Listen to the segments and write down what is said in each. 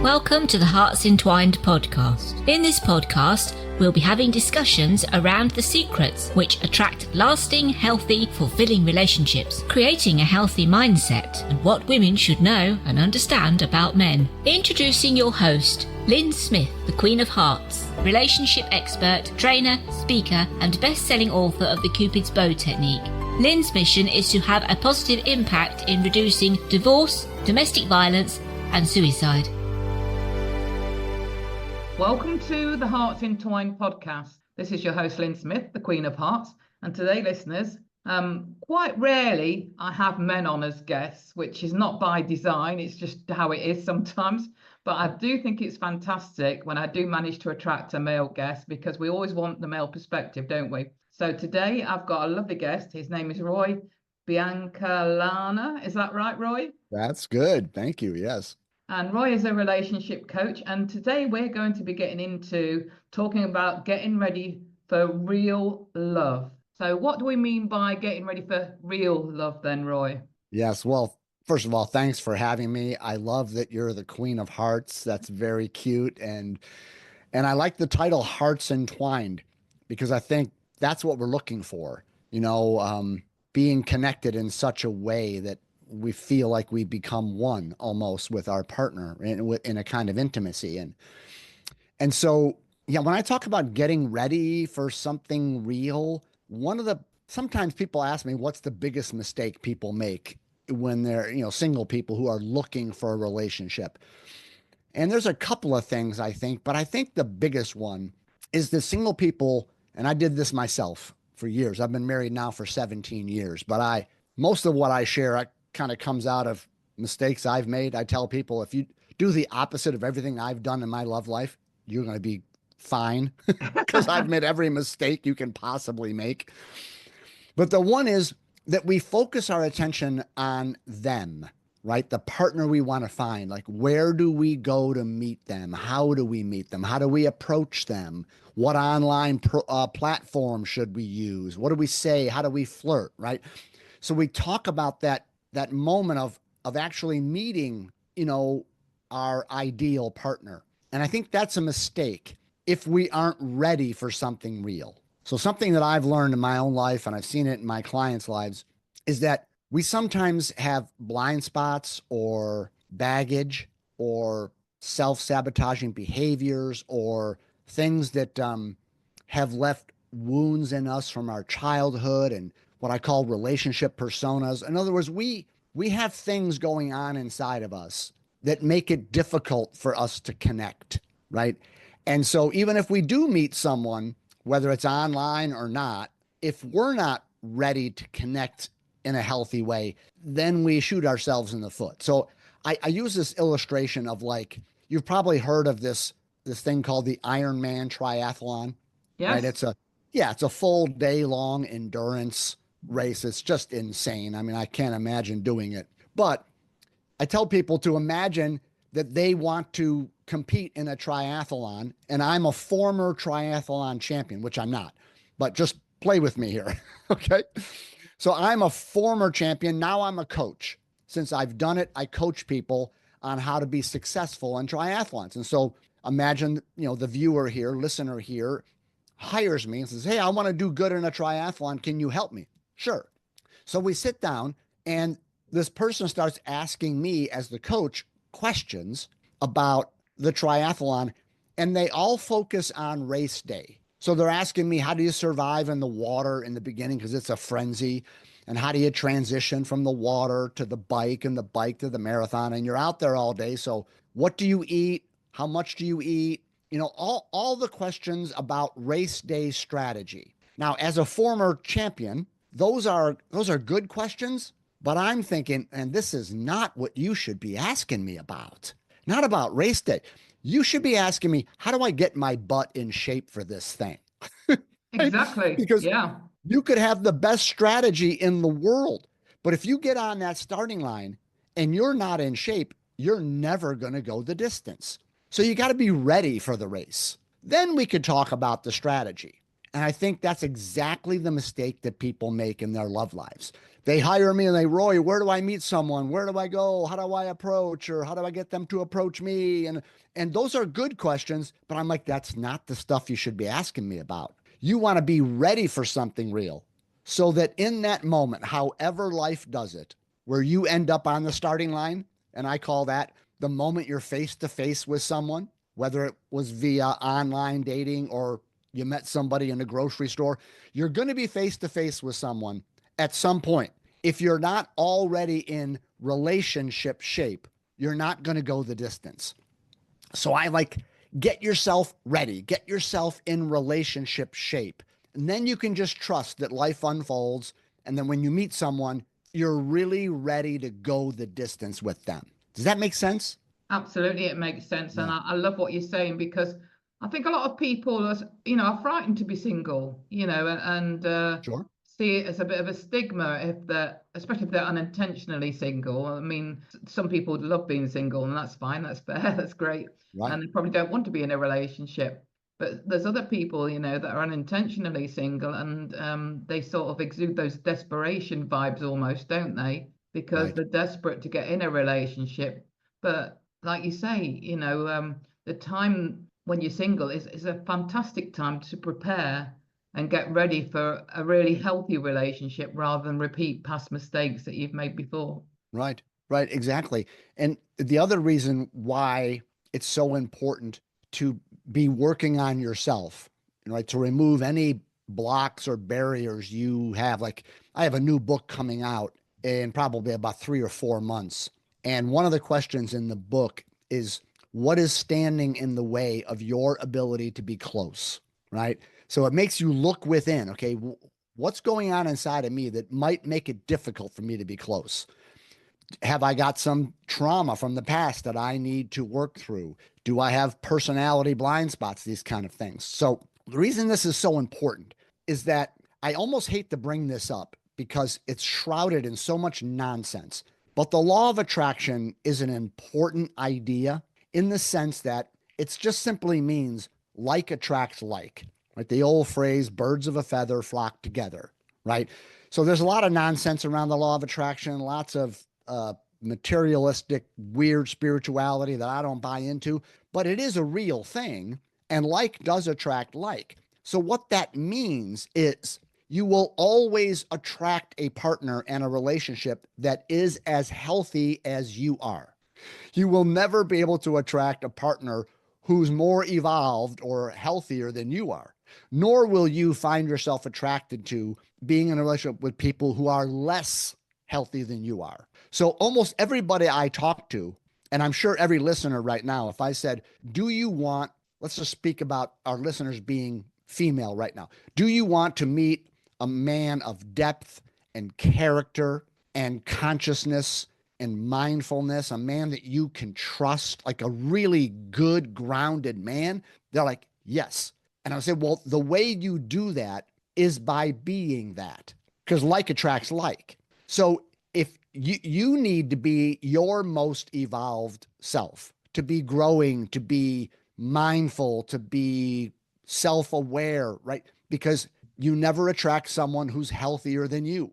Welcome to the HEARTS Entwined podcast. In this podcast, we'll be having discussions around the secrets which attract lasting, healthy, fulfilling relationships, creating a healthy mindset, and what women should know and understand about men. Introducing your host, Lyn Smith, the Queen of Hearts, relationship expert, trainer, speaker, and best-selling author of the Cupid's Bow technique. Lyn's mission is to have a positive impact in reducing divorce, domestic violence, and suicide. Welcome to the HEARTS Entwined podcast. This is your host, Lyn Smith, the Queen of Hearts. And today, listeners, quite rarely I have men on as guests, which is not by design. It's just how it is sometimes. But I do think it's fantastic when I do manage to attract a male guest, because we always want the male perspective, don't we? So today I've got a lovely guest. His name is Roy Biancalana. Is that right, Roy? That's good. Thank you. Yes. And Roy is a relationship coach. And today we're going to be getting into talking about getting ready for real love. So what do we mean by getting ready for real love then, Roy? Yes. Well, first of all, thanks for having me. I love that you're the Queen of Hearts. That's very cute. And I like the title HEARTS Entwined, because I think that's what we're looking for, being connected in such a way that we feel like we become one almost with our partner in a kind of intimacy. And so, yeah, when I talk about getting ready for something real, sometimes people ask me, what's the biggest mistake people make when they're, single people who are looking for a relationship? And there's a couple of things, I think, but I think the biggest one is the single people, and I did this myself for years. I've been married now for 17 years, but most of what I share, kind of comes out of mistakes I've made. I tell people, if you do the opposite of everything I've done in my love life, you're going to be fine, because I've made every mistake you can possibly make. But the one is that we focus our attention on them, right? The partner we want to find. Like, where do we go to meet them? How do we meet them? How do we approach them? What online platform should we use? What do we say? How do we flirt, right? So we talk about that moment of actually meeting, our ideal partner. And I think that's a mistake if we aren't ready for something real. So something that I've learned in my own life, and I've seen it in my clients' lives, is that we sometimes have blind spots or baggage or self-sabotaging behaviors or things that have left wounds in us from our childhood and what I call relationship personas. In other words, we have things going on inside of us that make it difficult for us to connect, right? And so even if we do meet someone, whether it's online or not, if we're not ready to connect in a healthy way, then we shoot ourselves in the foot. So I use this illustration of, like, you've probably heard of this thing called the Ironman triathlon. Yes. Right? It's a full day long endurance race. It's just insane. I mean, I can't imagine doing it. But I tell people to imagine that they want to compete in a triathlon, and I'm a former triathlon champion, which I'm not, but just play with me here. Okay. So I'm a former champion. Now I'm a coach. Since I've done it, I coach people on how to be successful in triathlons. And so imagine, the viewer here, listener here, hires me and says, hey, I want to do good in a triathlon. Can you help me? Sure. So we sit down, and this person starts asking me as the coach questions about the triathlon, and they all focus on race day. So they're asking me, how do you survive in the water in the beginning? Because it's a frenzy. And how do you transition from the water to the bike and the bike to the marathon? And you're out there all day. So what do you eat? How much do you eat? All the questions about race day strategy. Now, as a former champion, those are good questions, but I'm thinking, and this is not what you should be asking me about. Not about race day. You should be asking me, how do I get my butt in shape for this thing? Exactly. Because yeah, you could have the best strategy in the world, but if you get on that starting line and you're not in shape, you're never going to go the distance. So you got to be ready for the race. Then we could talk about the strategy. And I think that's exactly the mistake that people make in their love lives. They hire me and they, Roy, where do I meet someone? Where do I go? How do I approach? Or how do I get them to approach me? And those are good questions, but I'm like, that's not the stuff you should be asking me about. You want to be ready for something real so that in that moment, however life does it, where you end up on the starting line, and I call that the moment you're face to face with someone, whether it was via online dating or you met somebody in a grocery store, you're going to be face to face with someone at some point. If you're not already in relationship shape, you're not going to go the distance. So I like, get yourself ready, get yourself in relationship shape. And then you can just trust that life unfolds. And then when you meet someone, you're really ready to go the distance with them. Does that make sense? Absolutely, it makes sense, and Yeah. I love what you're saying because I think a lot of people, are frightened to be single, and Sure. see it as a bit of a stigma if especially if they're unintentionally single. I mean, some people love being single, and that's fine, that's fair, that's great, Right. and they probably don't want to be in a relationship. But there's other people, that are unintentionally single, and they sort of exude those desperation vibes almost, don't they? Because Right. they're desperate to get in a relationship, but like you say, the time when you're single is a fantastic time to prepare and get ready for a really healthy relationship rather than repeat past mistakes that you've made before. Right. Right. Exactly. And the other reason why it's so important to be working on yourself, right, to remove any blocks or barriers you have. Like, I have a new book coming out in probably about 3 or 4 months. And one of the questions in the book is, what is standing in the way of your ability to be close? Right. So it makes you look within. Okay. What's going on inside of me that might make it difficult for me to be close? Have I got some trauma from the past that I need to work through? Do I have personality blind spots? These kind of things. So the reason this is so important is that I almost hate to bring this up because it's shrouded in so much nonsense. But the law of attraction is an important idea in the sense that it just simply means like attracts like, right? The old phrase, birds of a feather flock together, right? So there's a lot of nonsense around the law of attraction, lots of materialistic, weird spirituality that I don't buy into, but it is a real thing. And like does attract like. So, what that means is you will always attract a partner and a relationship that is as healthy as you are. You will never be able to attract a partner who's more evolved or healthier than you are, nor will you find yourself attracted to being in a relationship with people who are less healthy than you are. So almost everybody I talk to, and I'm sure every listener right now, if I said, do you want, let's just speak about our listeners being female right now. Do you want to meet a man of depth and character and consciousness and mindfulness, a man that you can trust, like a really good, grounded man? They're like, yes. And I said, well, the way you do that is by being that, because like attracts like. So if you need to be your most evolved self, to be growing, to be mindful, to be self-aware, right? Because you never attract someone who's healthier than you.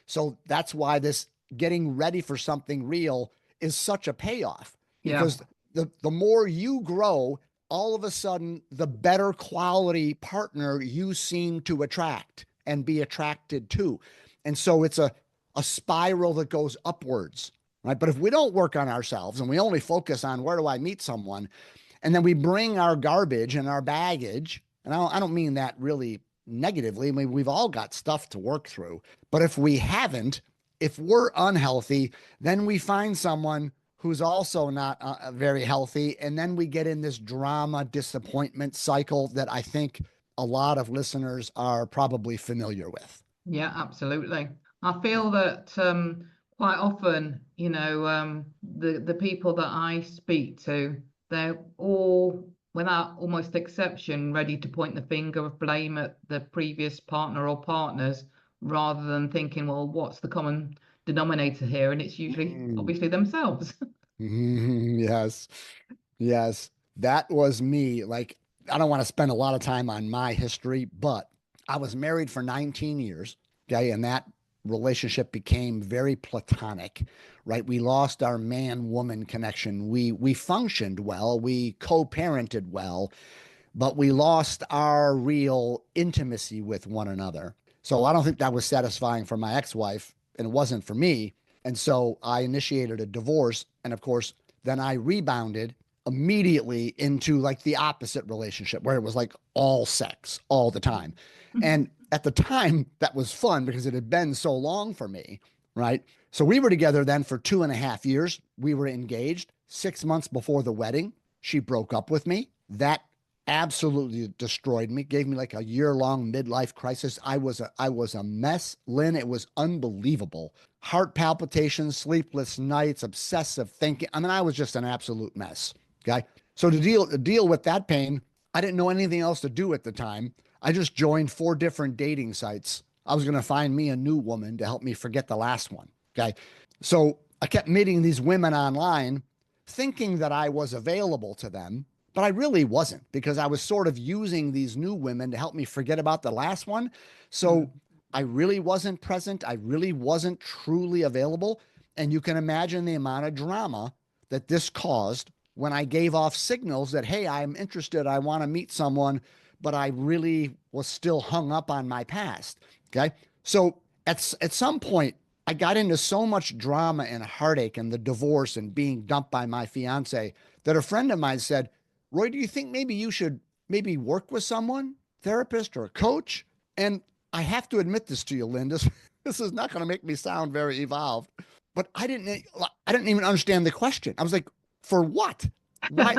So that's why this getting ready for something real is such a payoff, Yeah. because the more you grow, all of a sudden, the better quality partner you seem to attract and be attracted to. And so it's a spiral that goes upwards, right? But if we don't work on ourselves and we only focus on where do I meet someone, and then we bring our garbage and our baggage, and I don't mean that really negatively. I mean, we've all got stuff to work through. But if we haven't, if we're unhealthy, then we find someone who's also not very healthy. And then we get in this drama, disappointment cycle that I think a lot of listeners are probably familiar with. Yeah, absolutely. I feel that quite often, the people that I speak to, they're all, without almost exception, ready to point the finger of blame at the previous partner or partners, rather than thinking, well, what's the common denominator here? And it's usually Mm. obviously themselves. Yes. Yes. That was me. Like, I don't want to spend a lot of time on my history, but I was married for 19 years. Okay. And that relationship became very platonic, right? We lost our man woman connection. We functioned well. We co-parented well, but we lost our real intimacy with one another. So I don't think that was satisfying for my ex-wife, and it wasn't for me. And so I initiated a divorce. And of course, then I rebounded immediately into like the opposite relationship where it was like all sex all the time. And at the time, that was fun because it had been so long for me, right? So we were together then for 2.5 years. We were engaged. 6 months before the wedding, she broke up with me. That absolutely destroyed me, gave me like a year-long midlife crisis. I was a mess, Lyn. It was unbelievable. Heart palpitations, sleepless nights, obsessive thinking. I mean, I was just an absolute mess. Okay. So to deal with that pain, I didn't know anything else to do at the time. I just joined 4 different dating sites. I was going to find me a new woman to help me forget the last one. Okay. So I kept meeting these women online thinking that I was available to them, but I really wasn't because I was sort of using these new women to help me forget about the last one. So I really wasn't present. I really wasn't truly available. And you can imagine the amount of drama that this caused when I gave off signals that, hey, I'm interested. I want to meet someone, but I really was still hung up on my past. Okay. So at some point, I got into so much drama and heartache and the divorce and being dumped by my fiance that a friend of mine said, Roy, do you think maybe you should maybe work with someone, therapist or a coach? And I have to admit this to you, Linda. This is not going to make me sound very evolved, but I didn't even understand the question. I was like, for what? Why,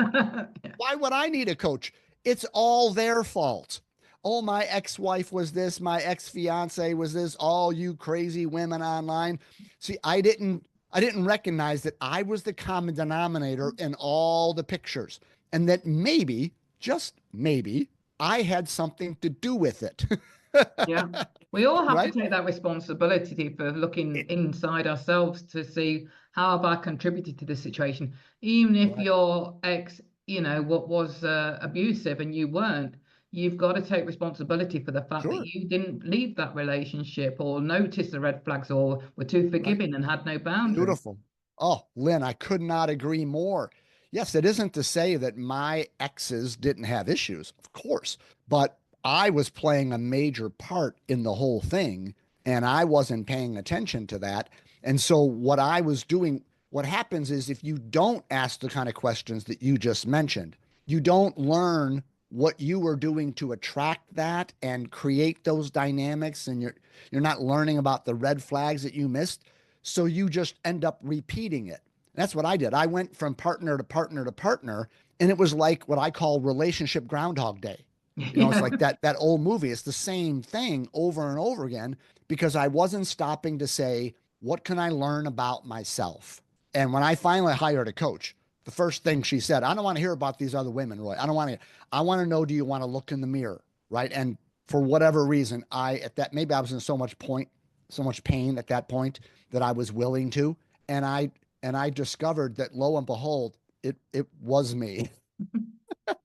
why would I need a coach? It's all their fault. Oh, my ex-wife was this, my ex-fiance was this, all you crazy women online. See, I didn't recognize that I was the common denominator in all the pictures and that maybe, just maybe, I had something to do with it. Yeah. We all have to Right? take that responsibility for looking inside ourselves to see how have I contributed to the situation. Even if Right. your ex, what was abusive and you weren't, you've got to take responsibility for the fact that Sure. you didn't leave that relationship or notice the red flags or were too Right. forgiving and had no boundaries. Beautiful. Oh, Lyn, I could not agree more. Yes, it isn't to say that my exes didn't have issues, of course, but I was playing a major part in the whole thing and I wasn't paying attention to that. And so what I was doing, what happens is if you don't ask the kind of questions that you just mentioned, you don't learn what you were doing to attract that and create those dynamics and you're not learning about the red flags that you missed. So you just end up repeating it. That's what I did. I went from partner to partner to partner, and it was like what I call relationship Groundhog Day. It's Yeah. like that old movie. It's the same thing over and over again because I wasn't stopping to say, what can I learn about myself? And when I finally hired a coach, the first thing she said, I don't want to hear about these other women, Roy. I don't want to, I want to know, do you want to look in the mirror? Right. And for whatever reason, maybe I was in so much pain at that point that I was willing to. And I discovered that lo and behold, it was me. I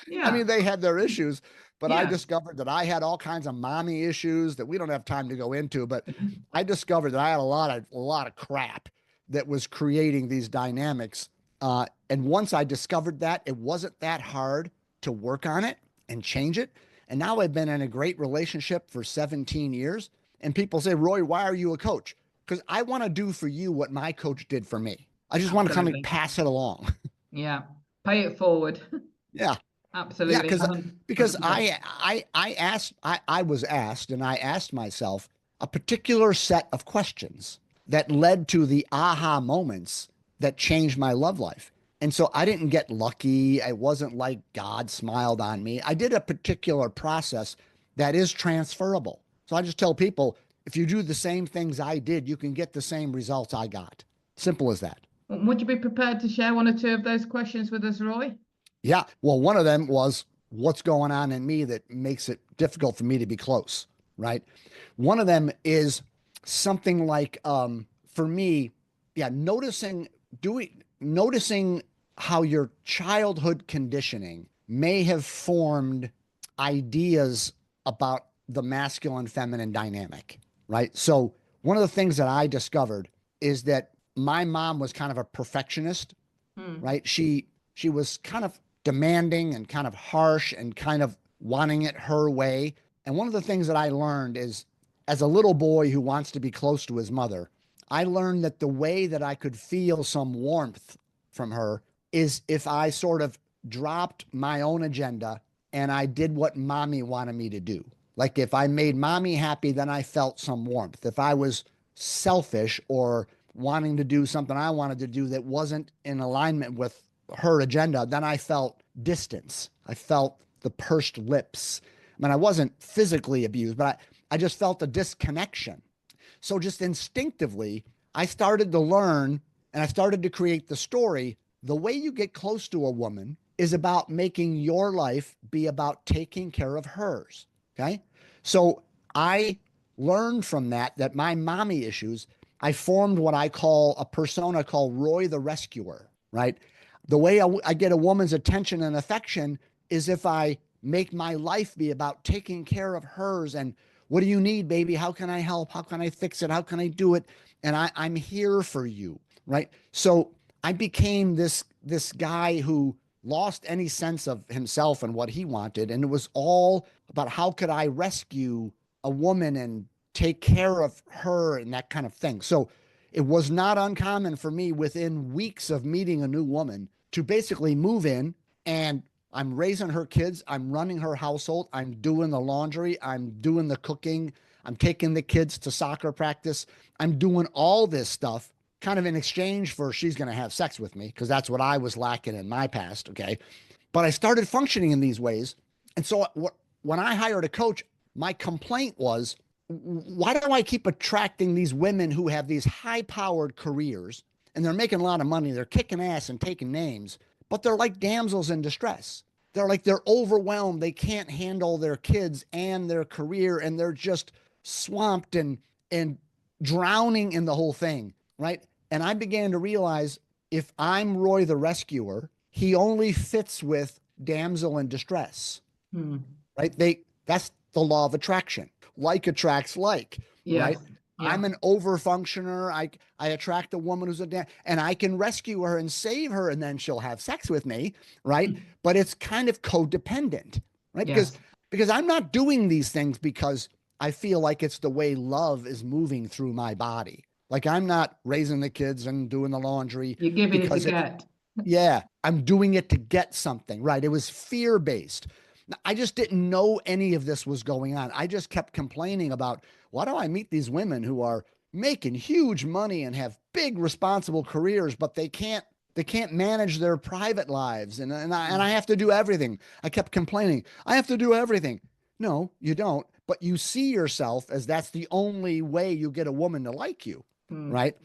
Yeah. mean, they had their issues, but I Yeah. discovered that I had all kinds of mommy issues that we don't have time to go into. But I discovered that I had a lot of crap that was creating these dynamics. And once I discovered that, it wasn't that hard to work on it and change it. And now I've been in a great relationship for 17 years. And people say, Roy, why are you a coach? Because I want to do for you what my coach did for me. I just want to kind of Absolutely. pass it along. Yeah. Pay it forward. Yeah. Yeah, Absolutely. because 100%. I was asked and I asked myself a particular set of questions that led to the aha moments that changed my love life. And so I didn't get lucky. I wasn't like God smiled on me. I did a particular process that is transferable. So I just tell people if you do the same things I did, you can get the same results I got. Simple as that. Would you be prepared to share one or two of those questions with us, Roy? Yeah. Well, one of them was what's going on in me that makes it difficult for me to be close, right? One of them is something like for me, yeah, noticing how your childhood conditioning may have formed ideas about the masculine feminine dynamic, right? So one of the things that I discovered is that my mom was kind of a perfectionist, right? She was kind of demanding and kind of harsh and kind of wanting it her way. And one of the things that I learned is, as a little boy who wants to be close to his mother, I learned that the way that I could feel some warmth from her is if I sort of dropped my own agenda and I did what mommy wanted me to do. Like if I made mommy happy, then I felt some warmth. If I was selfish or wanting to do something I wanted to do that wasn't in alignment with her agenda, then I felt distance. I felt the pursed lips. I mean, I wasn't physically abused, but I just felt a disconnection. So just instinctively, I started to learn and I started to create the story. The way you get close to a woman is about making your life be about taking care of hers. Okay. So I learned from that my mommy issues, I formed what I call a persona called Roy the Rescuer, right? The way I get a woman's attention and affection is if I make my life be about taking care of hers and what do you need, baby? How can I help? How can I fix it? How can I do it? And I'm here for you, right? So I became this guy who lost any sense of himself and what he wanted. And it was all about how could I rescue a woman and take care of her and that kind of thing. So it was not uncommon for me within weeks of meeting a new woman to basically move in and I'm raising her kids. I'm running her household. I'm doing the laundry. I'm doing the cooking. I'm taking the kids to soccer practice. I'm doing all this stuff kind of in exchange for she's going to have sex with me because that's what I was lacking in my past. Okay. But I started functioning in these ways. And so when I hired a coach, my complaint was, why do I keep attracting these women who have these high powered careers and they're making a lot of money? They're kicking ass and taking names, but they're like damsels in distress. They're overwhelmed. They can't handle their kids and their career, and they're just swamped and drowning in the whole thing, right? And I began to realize if I'm Roy the Rescuer, he only fits with damsel in distress, right? That's the law of attraction. Like attracts like, right? Yeah. I'm an overfunctioner. I attract a woman who's and I can rescue her and save her, and then she'll have sex with me, right? But it's kind of codependent, right? Yes. Because I'm not doing these things because I feel like it's the way love is moving through my body. Like I'm not raising the kids and doing the laundry. You're giving it to because get. Yeah, I'm doing it to get something, right? It was fear-based. I just didn't know any of this was going on. I just kept complaining about, why do I meet these women who are making huge money and have big responsible careers, but they can't manage their private lives, and I have to do everything. I kept complaining, I have to do everything. No, you don't, but you see yourself as that's the only way you get a woman to like you, right?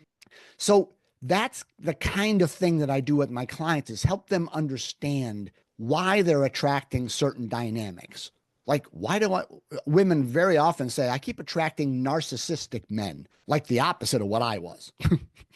So that's the kind of thing that I do with my clients, is help them understand why they're attracting certain dynamics. Like, women very often say, I keep attracting narcissistic men, like the opposite of what I was.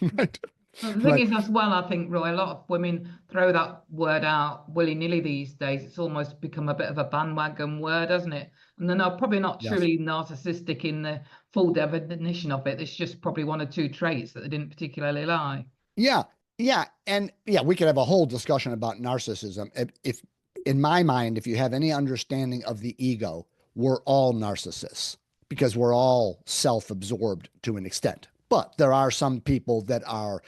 Right? Well, the thing is, as well, I think, Roy, a lot of women throw that word out willy-nilly these days. It's almost become a bit of a bandwagon word, hasn't it? And they're probably not truly narcissistic in the full definition of it. It's just probably one or two traits that they didn't particularly like. Yeah. Yeah. And yeah, we could have a whole discussion about narcissism. If in my mind, if you have any understanding of the ego, we're all narcissists because we're all self-absorbed to an extent. But there are some people that are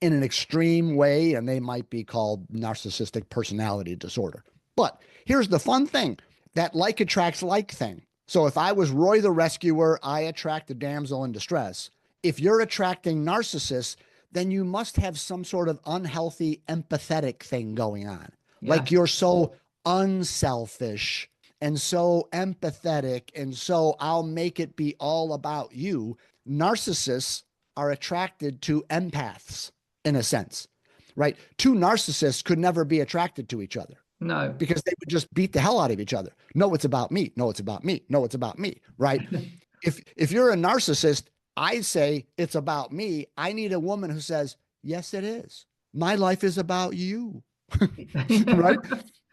in an extreme way, and they might be called narcissistic personality disorder. But here's the fun thing, that like attracts like thing. So if I was Roy the Rescuer, I attract the damsel in distress. If you're attracting narcissists, then you must have some sort of unhealthy, empathetic thing going on. Yes. Like you're so unselfish and so empathetic, and so I'll make it be all about you. Narcissists are attracted to empaths in a sense, right? Two narcissists could never be attracted to each other. No. Because they would just beat the hell out of each other. No, it's about me. No, it's about me. No, it's about me, right? If you're a narcissist, I say it's about me. I need a woman who says, yes, it is. My life is about you, right?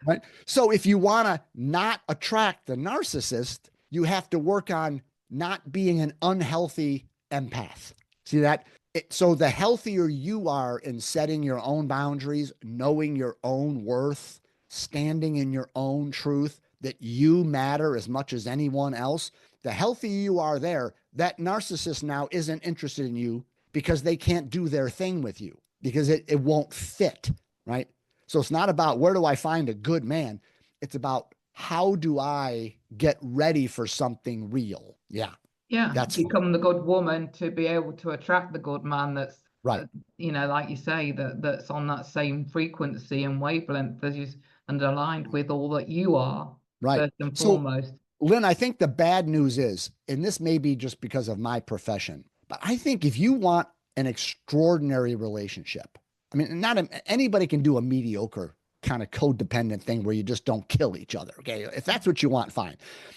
Right. So if you want to not attract the narcissist, you have to work on not being an unhealthy empath. See that? So the healthier you are in setting your own boundaries, knowing your own worth, standing in your own truth, that you matter as much as anyone else, the healthier you are there, that narcissist now isn't interested in you because they can't do their thing with you because it won't fit, right? So it's not about where do I find a good man? It's about how do I get ready for something real? Yeah. Yeah, That's become the good woman to be able to attract the good man that's, right. like you say, that's on that same frequency and wavelength as you and aligned with all that you are, Right. first and So, foremost. Lyn, I think the bad news is, and this may be just because of my profession, but I think if you want an extraordinary relationship, I mean, anybody can do a mediocre kind of codependent thing where you just don't kill each other. Okay. If that's what you want, fine.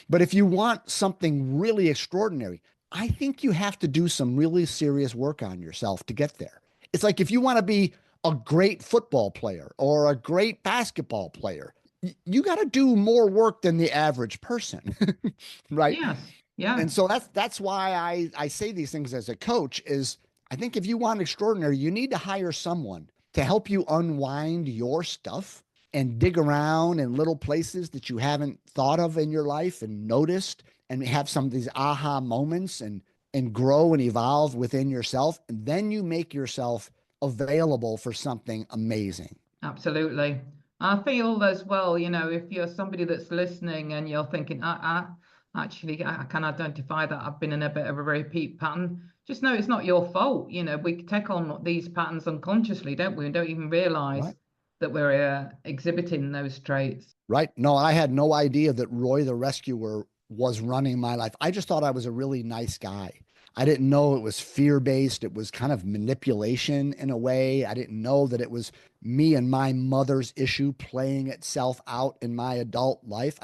But if you want something really extraordinary, I think you have to do some really serious work on yourself to get there. It's like if you want to be a great football player or a great basketball player, you got to do more work than the average person, right? Yes. Yeah. And so that's why I say these things as a coach is I think if you want extraordinary, you need to hire someone to help you unwind your stuff and dig around in little places that you haven't thought of in your life and noticed and have some of these aha moments and grow and evolve within yourself. And then you make yourself available for something amazing. Absolutely. I feel as well, if you're somebody that's listening and you're thinking, actually, I can identify that I've been in a bit of a repeat pattern, just know it's not your fault. We take on these patterns unconsciously, don't we? And don't even realize Right. that we're exhibiting those traits. Right. No, I had no idea that Roy the Rescuer was running my life. I just thought I was a really nice guy. I didn't know it was fear based. It was kind of manipulation in a way. I didn't know that it was me and my mother's issue playing itself out in my adult life.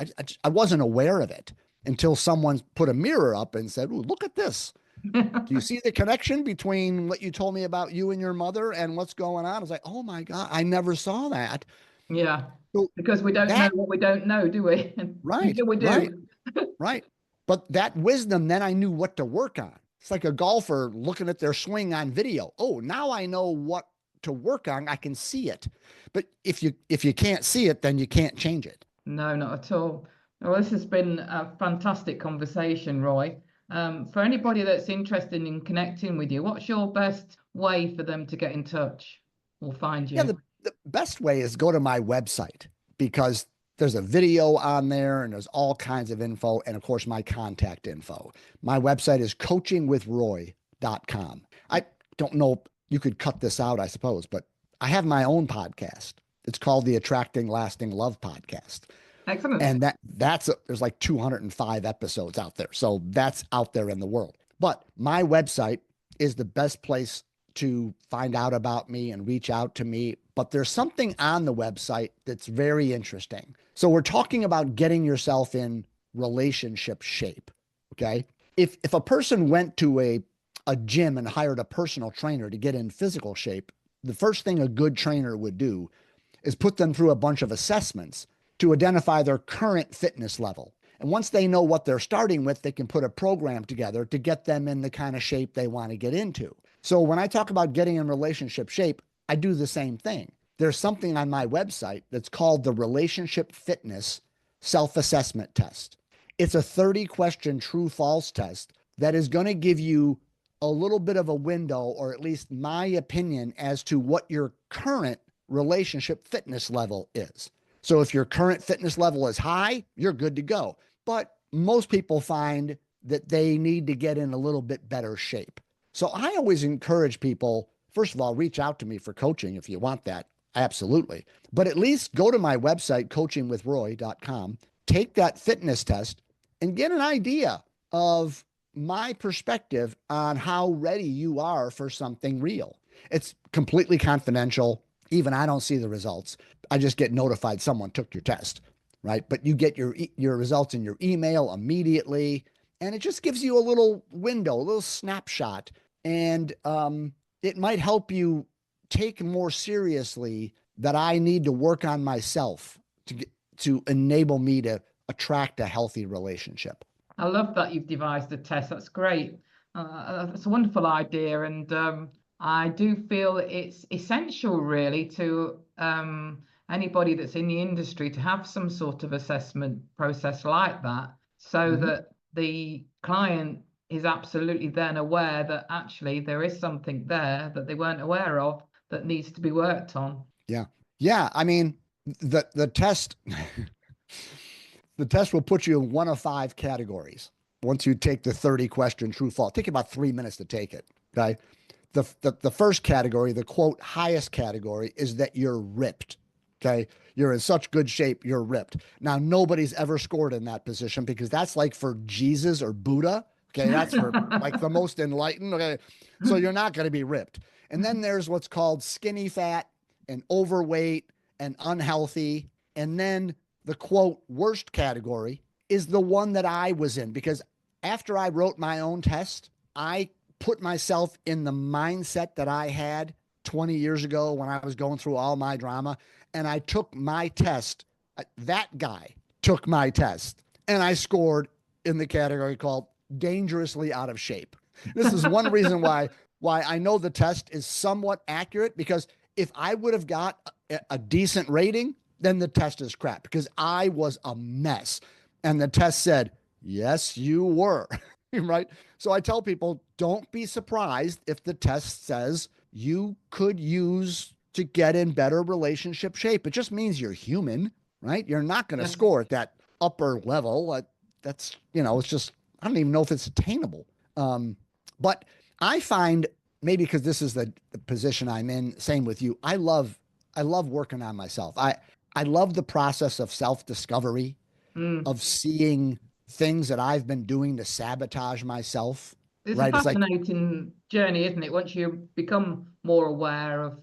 I wasn't aware of it until someone put a mirror up and said, "Ooh, look at this. Do you see the connection between what you told me about you and your mother and what's going on?" I was like, "Oh my God, I never saw that." Yeah, So because we don't know that, what we don't know, do we? right, Until we right. do. Right. But that wisdom, then I knew what to work on. It's like a golfer looking at their swing on video. Oh, now I know what to work on. I can see it. But if you can't see it, then you can't change it. No, not at all. Well, this has been a fantastic conversation, Roy. For anybody that's interested in connecting with you, what's your best way for them to get in touch or find Yeah, you? the best way is go to my website because there's a video on there and there's all kinds of info. And of course, my contact info. My website is coachingwithroy.com. I don't know, you could cut this out, I suppose, but I have my own podcast. It's called the Attracting Lasting Love Podcast. Excellent. And there's like 205 episodes out there. So that's out there in the world. But my website is the best place to find out about me and reach out to me. But there's something on the website that's very interesting. So we're talking about getting yourself in relationship shape. Okay. If a person went to a gym and hired a personal trainer to get in physical shape, the first thing a good trainer would do is put them through a bunch of assessments to identify their current fitness level. And once they know what they're starting with, they can put a program together to get them in the kind of shape they want to get into. So when I talk about getting in relationship shape, I do the same thing. There's something on my website that's called the Relationship Fitness Self-Assessment Test. It's a 30-question true-false test that is going to give you a little bit of a window, or at least my opinion, as to what your current relationship fitness level is. So if your current fitness level is high, you're good to go. But most people find that they need to get in a little bit better shape. So I always encourage people, first of all, reach out to me for coaching if you want that. Absolutely. But at least go to my website, coachingwithroy.com, take that fitness test and get an idea of my perspective on how ready you are for something real. It's completely confidential. Even I don't see the results. I just get notified someone took your test, right? But you get your results in your email immediately. And it just gives you a little window, a little snapshot. And it might help you take more seriously that I need to work on myself to enable me to attract a healthy relationship. I love that you've devised a test. That's great. That's a wonderful idea. And I do feel it's essential, really, to anybody that's in the industry to have some sort of assessment process like that, so that the client is absolutely then aware that actually there is something there that they weren't aware of that needs to be worked on. Yeah. Yeah. I mean, the test, the test will put you in one of 5 categories. Once you take the 30 question true false, take about 3 minutes to take it. Okay. The first category, the quote highest category, is that you're ripped. Okay. You're in such good shape, you're ripped. Now, nobody's ever scored in that position because that's like for Jesus or Buddha. Okay. That's for like the most enlightened. Okay. So you're not going to be ripped. And then there's what's called skinny fat and overweight and unhealthy. And then the quote worst category is the one that I was in, because after I wrote my own test, I put myself in the mindset that I had 20 years ago when I was going through all my drama. And I took my test. That guy took my test and I scored in the category called dangerously out of shape. This is one reason why I know the test is somewhat accurate, because if I would have got a decent rating, then the test is crap, because I was a mess. And the test said, yes, you were. Right? So I tell people, don't be surprised if the test says you could use to get in better relationship shape. It just means you're human, right? You're not going to score at that upper level. That's, it's just, I don't even know if it's attainable. But I find, maybe because this is the position I'm in, same with you, I love working on myself. I love the process of self-discovery, of seeing things that I've been doing to sabotage myself. It's right? a fascinating journey, isn't it? Once you become more aware of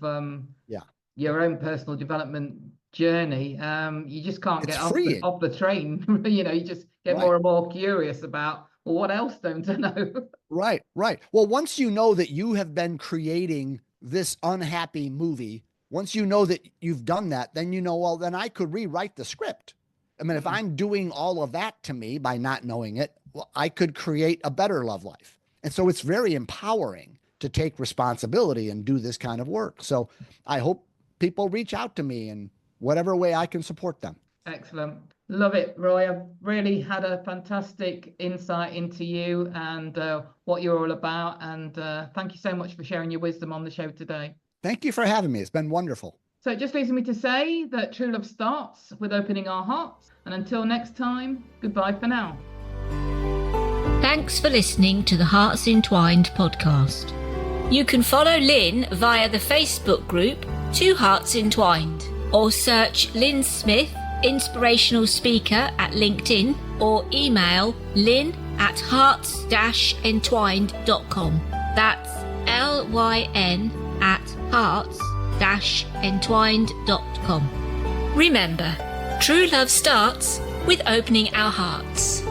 your own personal development journey, you just can't get off the train. You just get more and more curious about, well, what else don't I know? Right. Well, once you know that you have been creating this unhappy movie, once you know that you've done that, then well, then I could rewrite the script. I mean, if I'm doing all of that to me by not knowing it, well, I could create a better love life. And so it's very empowering to take responsibility and do this kind of work. So I hope people reach out to me in whatever way I can support them. Excellent. Love it, Roy. I've really had a fantastic insight into you and what you're all about. And thank you so much for sharing your wisdom on the show today. Thank you for having me. It's been wonderful. So it just leaves me to say that true love starts with opening our hearts. And until next time, goodbye for now. Thanks for listening to the Hearts Entwined podcast. You can follow Lyn via the Facebook group 2 Hearts Entwined, or search Lyn Smith, inspirational speaker, at LinkedIn, or email lyn@hearts-entwined.com. That's LYN@hearts-entwined.com. Remember, true love starts with opening our hearts.